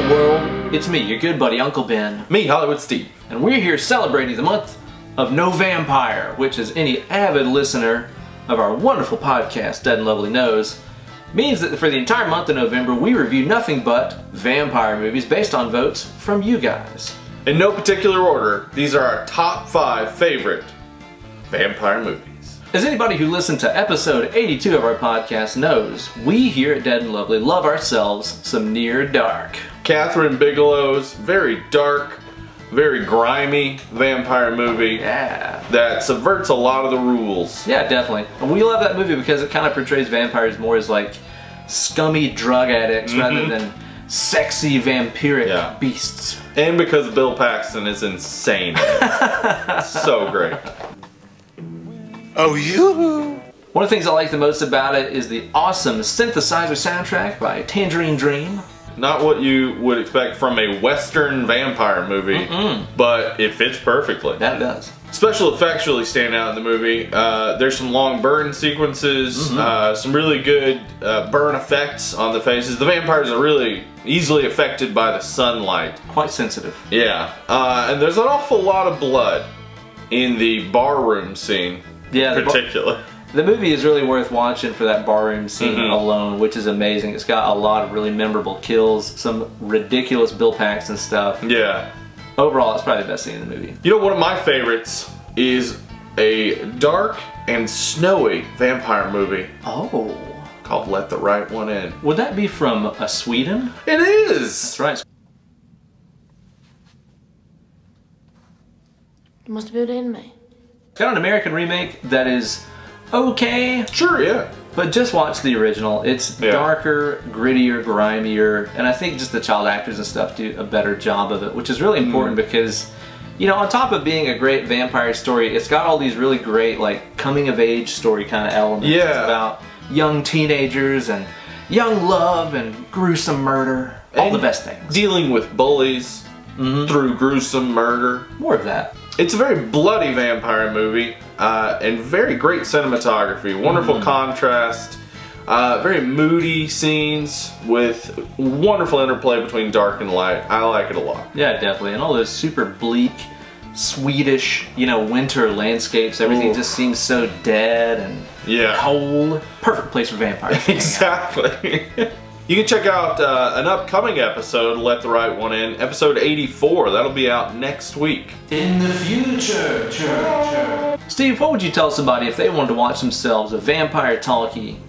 world? It's me, your good buddy, Uncle Ben. Me, Hollywood Steve. And we're here celebrating the month of Novampire, which, as any avid listener of our wonderful podcast, Dead and Lovely, knows, means that for the entire month of November, we review nothing but vampire movies based on votes from you guys. In no particular order, these are our top 5 favorite vampire movies. As anybody who listened to episode 82 of our podcast knows, we here at Dead and Lovely love ourselves some Near Dark. Catherine Bigelow's very dark, very grimy vampire movie that subverts a lot of the rules. Yeah, definitely. And we love that movie because it kind of portrays vampires more as like scummy drug addicts rather than sexy vampiric beasts. And because Bill Paxton is insane. So great. Oh, you! One of the things I like the most about it is the awesome synthesizer soundtrack by Tangerine Dream. Not what you would expect from a Western vampire movie, but it fits perfectly. That it does. Special effects really stand out in the movie. There's some long burn sequences, some really good burn effects on the faces. The vampires are really easily affected by the sunlight. Quite sensitive. Yeah, and there's an awful lot of blood in the barroom scene. Yeah, in particular. The movie is really worth watching for that barroom scene alone, which is amazing. It's got a lot of really memorable kills, some ridiculous Bill Paxton stuff. Yeah. Overall, it's probably the best scene in the movie. You know, one of my favorites is a dark and snowy vampire movie. Oh. Called Let the Right One In. Would that be from Sweden? It is! That's right. You must have in me. Got an American remake that is okay. Sure, yeah. But just watch the original. It's darker, grittier, grimier, and I think just the child actors and stuff do a better job of it, which is really important because, you know, on top of being a great vampire story, it's got all these really great, like, coming-of-age story kind of elements. Yeah. It's about young teenagers and young love and gruesome murder. All the best things. Dealing with bullies through gruesome murder. More of that. It's a very bloody vampire movie and very great cinematography. Wonderful contrast, very moody scenes with wonderful interplay between dark and light. I like it a lot. Yeah, definitely. And all those super bleak, Swedish, you know, winter landscapes. Everything just seems so dead and cold. Perfect place for vampires. Exactly. You can check out an upcoming episode, Let the Right One In, episode 84. That'll be out next week. In the future, Steve, what would you tell somebody if they wanted to watch themselves a vampire talkie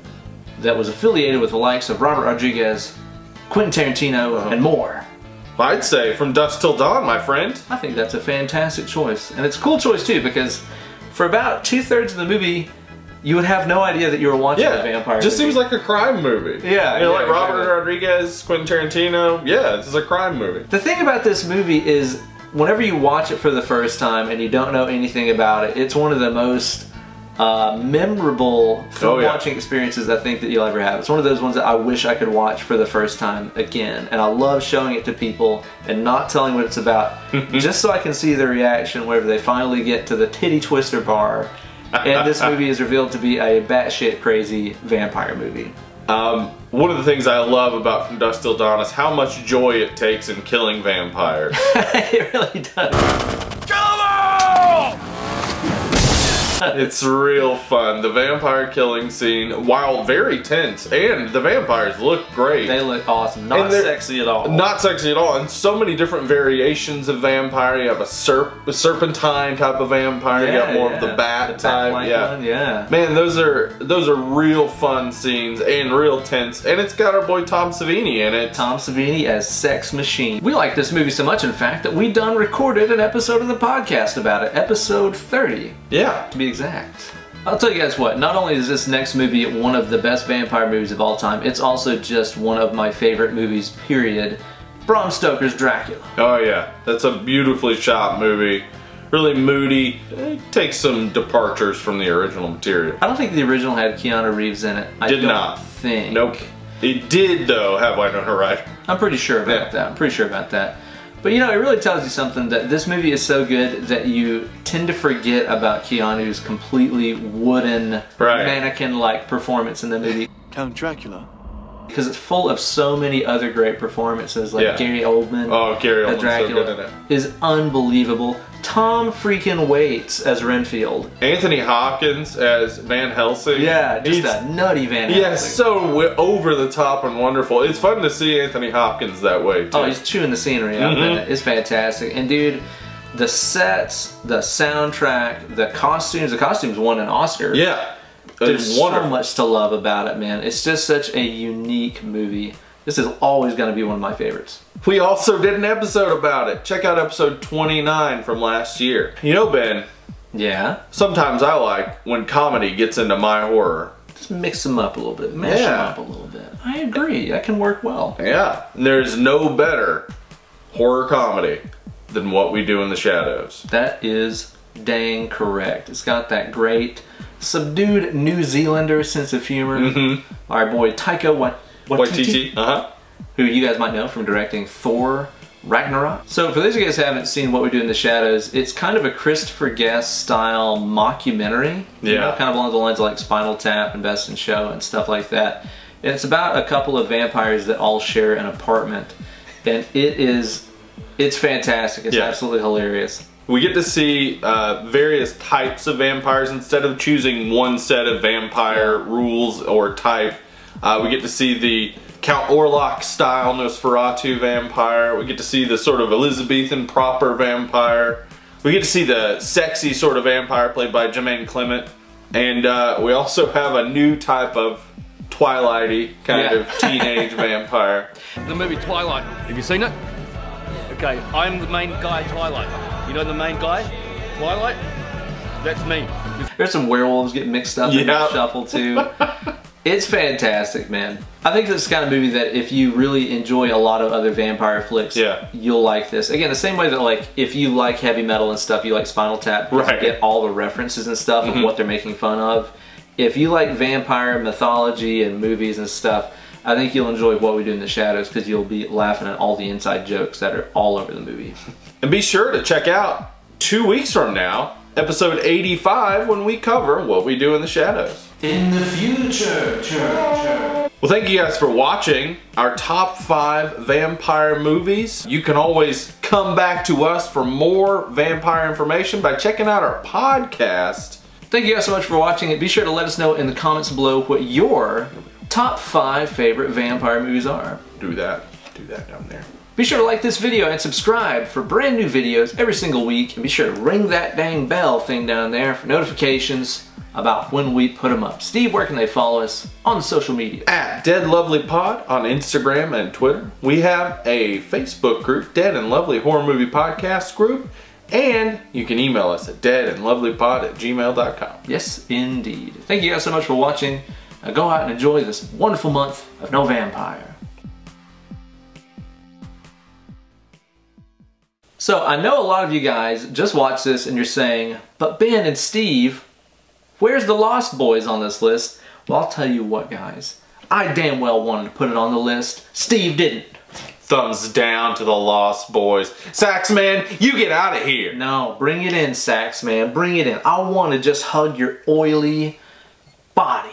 that was affiliated with the likes of Robert Rodriguez, Quentin Tarantino, and more? I'd say From Dusk Till Dawn, my friend. I think that's a fantastic choice. And it's a cool choice, too, because for about 2/3 of the movie, you would have no idea that you were watching a vampire movie. Just seems like a crime movie. Yeah. You know, like Robert Rodriguez, Quentin Tarantino. Yeah, this is a crime movie. The thing about this movie is, whenever you watch it for the first time and you don't know anything about it, it's one of the most memorable film watching experiences I think that you'll ever have. It's one of those ones that I wish I could watch for the first time again. And I love showing it to people and not telling what it's about, just so I can see their reaction whenever they finally get to the titty twister bar and this movie is revealed to be a batshit crazy vampire movie. One of the things I love about From Dusk Till Dawn is how much joy it takes in killing vampires. It really does. It's real fun. The vampire killing scene, while very tense, and the vampires look great. They look awesome. Not sexy at all. Not sexy at all. And so many different variations of vampire. You have a serpentine type of vampire. You got more of the bat type. One, Man, those are real fun scenes and real tense. And it's got our boy Tom Savini in it. Tom Savini as Sex Machine. We like this movie so much, in fact, that we done recorded an episode of the podcast about it. Episode 30. Yeah. To be exact. I'll tell you guys what, not only is this next movie one of the best vampire movies of all time, it's also just one of my favorite movies, period. Bram Stoker's Dracula. Oh yeah, that's a beautifully shot movie. Really moody. It takes some departures from the original material. I don't think the original had Keanu Reeves in it. Did not. Think. Nope. It did though, have Winona Ryder. I'm pretty sure about that. I'm pretty sure about that. But you know, it really tells you something that this movie is so good that you tend to forget about Keanu's completely wooden, mannequin-like performance in the movie. Count Dracula, because it's full of so many other great performances, like Gary Oldman. Oh, Gary Oldman's Dracula so good in it. Is unbelievable. Tom freaking Waits as Renfield. Anthony Hopkins as Van Helsing. Yeah, just a nutty Van Helsing. Yeah, so over the top and wonderful. It's fun to see Anthony Hopkins that way, too. Oh, he's chewing the scenery up in it. It's fantastic. And dude, the sets, the soundtrack, the costumes won an Oscar. Yeah. There's so much to love about it, man. It's just such a unique movie. This is always going to be one of my favorites. We also did an episode about it. Check out episode 29 from last year. You know, Ben. Yeah? Sometimes I like when comedy gets into my horror. Just mix them up a little bit. Mash them up a little bit. I agree. That can work well. Yeah. And there's no better horror comedy than What We Do in the Shadows. That is dang correct. It's got that great subdued New Zealander sense of humor. Our boy Taika Waititi, who you guys might know from directing Thor Ragnarok. So for those of you guys who haven't seen What We Do in the Shadows, it's kind of a Christopher Guest style mockumentary. Yeah. You know, kind of along the lines of like Spinal Tap and Best in Show and stuff like that. And it's about a couple of vampires that all share an apartment. And it's fantastic. It's absolutely hilarious. We get to see various types of vampires instead of choosing one set of vampire rules or type. We get to see the Count Orlok style Nosferatu vampire. We get to see the sort of Elizabethan proper vampire. We get to see the sexy sort of vampire played by Jermaine Clement. And we also have a new type of Twilight-y kind of teenage vampire. The movie Twilight, have you seen it? Okay, I'm the main guy Twilight. You know the main guy? Twilight? That's me. There's some werewolves getting mixed up in the shuffle too. It's fantastic, man. I think this is the kind of movie that if you really enjoy a lot of other vampire flicks, you'll like this. Again, the same way that like if you like heavy metal and stuff, you like Spinal Tap, you get all the references and stuff of what they're making fun of. If you like vampire mythology and movies and stuff, I think you'll enjoy What We Do in the Shadows because you'll be laughing at all the inside jokes that are all over the movie. And be sure to check out 2 weeks from now, episode 85, when we cover What We Do in the Shadows. In the future, Well, thank you guys for watching our top 5 vampire movies. You can always come back to us for more vampire information by checking out our podcast. Thank you guys so much for watching it. Be sure to let us know in the comments below what your top 5 favorite vampire movies are. Do that down there. Be sure to like this video and subscribe for brand new videos every single week. And be sure to ring that dang bell thing down there for notifications about when we put them up. Steve, where can they follow us on social media? At Dead Lovely Pod on Instagram and Twitter. We have a Facebook group, Dead and Lovely Horror Movie Podcast group. And you can email us at deadandlovelypod@gmail.com. Yes, indeed. Thank you guys so much for watching. Now go out and enjoy this wonderful month of Novampire. So I know a lot of you guys just watched this and you're saying, but Ben and Steve, where's the Lost Boys on this list? Well, I'll tell you what, guys. I damn well wanted to put it on the list. Steve didn't. Thumbs down to the Lost Boys. Sax Man, you get out of here. No, bring it in, Sax Man. Bring it in. I want to just hug your oily body.